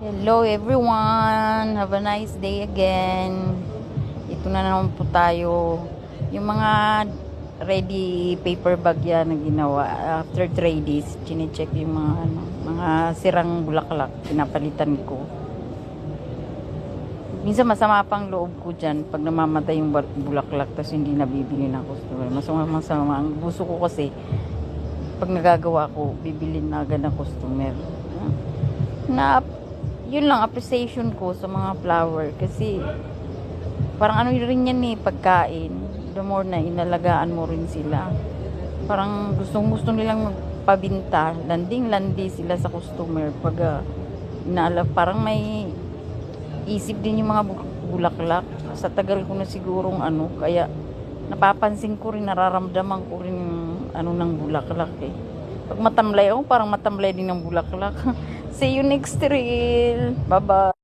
Hello everyone! Have a nice day again. Ito na naman po tayo. Yung mga ready paper bag yan na ginawa. After 3 days, chinecheck yung mga sirang bulaklak. Pinapalitan ko. Minsan masama pang loob ko dyan pag namamatay yung bulaklak tapos hindi nabibili ng customer. Masama. Ang gusto ko kasi pag nagagawa ko, bibili na agad ng customer. Yun lang appreciation ko sa mga flower kasi parang ano rin yan pagkain. The more na inalagaan mo rin sila, parang gusto nilang magpabinta, landing-landi sila sa customer pag parang may isip din yung mga bulaklak. Sa tagal ko na sigurong kaya napapansin ko rin, nararamdaman ko rin yung ng bulaklak pag matamlay ako, parang matamlay din ng bulaklak. See you next reel. Bye-bye.